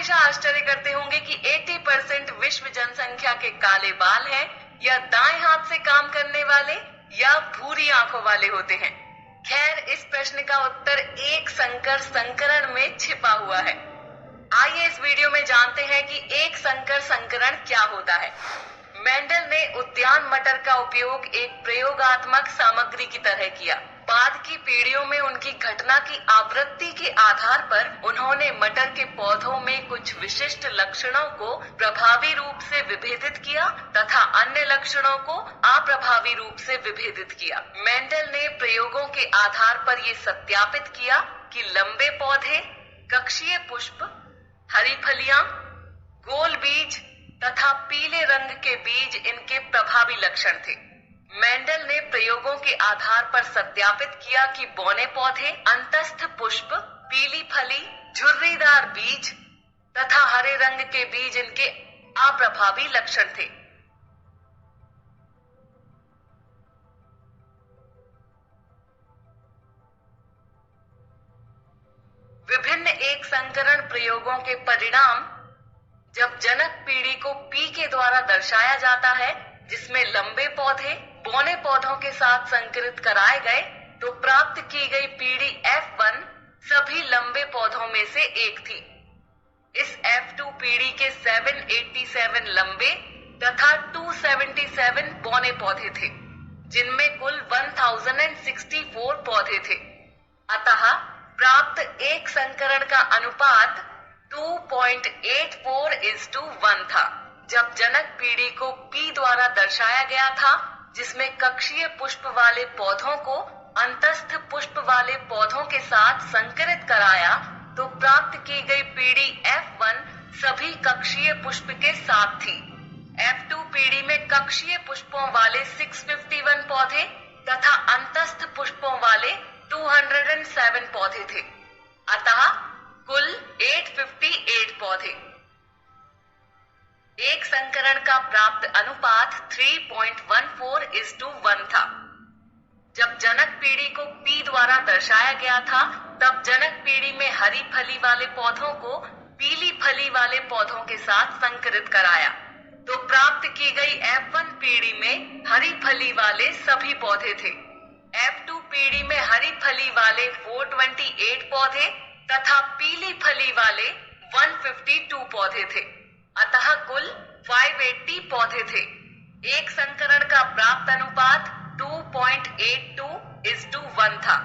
हमेशा आश्चर्य करते होंगे कि 80% विश्व जनसंख्या के काले बाल हैं, या दाएं हाथ से काम करने वाले, या भूरी आंखों वाले होते हैं। खैर, इस प्रश्न का उत्तर एक संकर संकरण में छिपा हुआ है। आइए इस वीडियो में जानते हैं कि एक संकर संकरण क्या होता है। मेंडल ने उद्यान मटर का उपयोग एक प्रयोगात्मक सामग्री की तरह किया। बाद की पीढ़ियों में उनकी घटना की आवृत्ति के आधार पर उन्होंने मटर के पौधों में कुछ विशिष्ट लक्षणों को प्रभावी रूप से विभेदित किया तथा अन्य लक्षणों को अप्रभावी रूप से विभेदित किया। मेंडल ने प्रयोगों के आधार पर ये सत्यापित किया कि लंबे पौधे, कक्षीय पुष्प, हरी फलियां, गोल बीज तथा पीले रंग के बीज इनके प्रभावी लक्षण थे। मेंडल ने प्रयोगों के आधार पर सत्यापित किया कि बौने पौधे, अंतस्थ पुष्प, पीली फली, झुर्रीदार बीज तथा हरे रंग के बीज इनके अप्रभावी लक्षण थे। विभिन्न एक संकरण प्रयोगों के परिणाम। जब जनक पीढ़ी को P के द्वारा दर्शाया जाता है, जिसमें लंबे पौधे बौने पौधों के साथ संकरित कराए गए, तो प्राप्त की गई पीढ़ी F1 सभी लंबे पौधों में से एक थी। इस F2 पीढ़ी के 787 लंबे तथा 277 बौने पौधे थे, जिनमें कुल 1064 पौधे थे। अतः प्राप्त एक संकरण का अनुपात 2.84:1 था। जब जनक पीढ़ी को P द्वारा दर्शाया गया था, जिसमें कक्षीय पुष्प वाले पौधों को अंतस्थ पुष्प वाले पौधों के साथ संकरित कराया, तो प्राप्त की गई पीढ़ी F1 सभी कक्षीय पुष्प के साथ थी। F2 पीढ़ी में कक्षीय पुष्पों वाले 651 पौधे तथा अंतस्थ पुष्पों वाले 207 पौधे थे। अतः कुल 858 पौधे। एक संकरण का प्राप्त अनुपात 3.14:1 था। जब जनक पीढ़ी को P द्वारा दर्शाया गया था, तब जनक पीढ़ी में हरी फली वाले पौधों को पीली फली वाले पौधों के साथ संकरित कराया, तो प्राप्त की गई F1 पीढ़ी में हरी फली वाले सभी पौधे थे। F2 पीढ़ी में हरी फली वाले 428 पौधे तथा पीली फली वाले 152 पौधे थे। अतः कुल 580 पौधे थे। एक संकरण का प्राप्त अनुपात 2.82:1 था।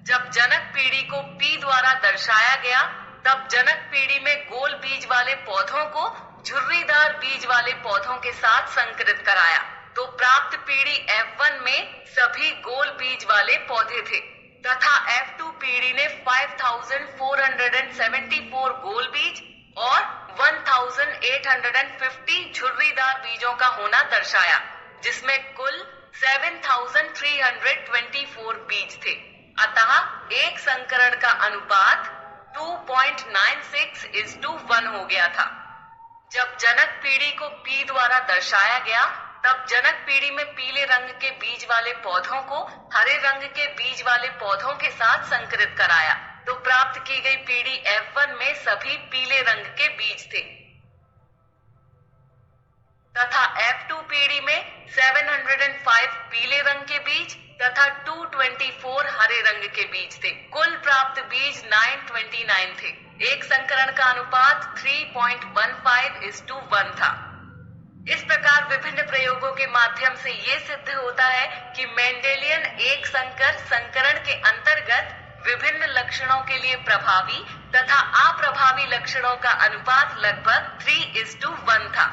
जब जनक पीढ़ी को P द्वारा दर्शाया गया, तब जनक पीढ़ी में गोल बीज वाले पौधों को झुर्रीदार बीज वाले पौधों के साथ संकरित कराया, तो प्राप्त पीढ़ी F1 में सभी गोल बीज वाले पौधे थे तथा F2 पीढ़ी ने 5474 गोल बीज और 1850 झुर्रीदार बीजों का होना दर्शाया, जिसमें कुल 7324 बीज थे। अतः एक संकरण का अनुपात 2.96:1 हो गया था। जब जनक पीढ़ी को P द्वारा दर्शाया गया, तब जनक पीढ़ी में पीले रंग के बीज वाले पौधों को हरे रंग के बीज वाले पौधों के साथ संकरित कराया, तो प्राप्त की गई पीढ़ी F1 में सभी पीले रंग के बीज थे तथा F2 पीढ़ी में 705 पीले रंग के बीज तथा 224 हरे रंग के बीज थे। कुल प्राप्त बीज 929 थे। एक संकरण का अनुपात 3.15:1 था। इस प्रकार विभिन्न प्रयोगों के माध्यम से ये सिद्ध होता है कि मेंडेलियन एक संकर संकरण के अंतर्गत विभिन्न लक्षणों के लिए प्रभावी तथा अप्रभावी लक्षणों का अनुपात लगभग 3:1 था।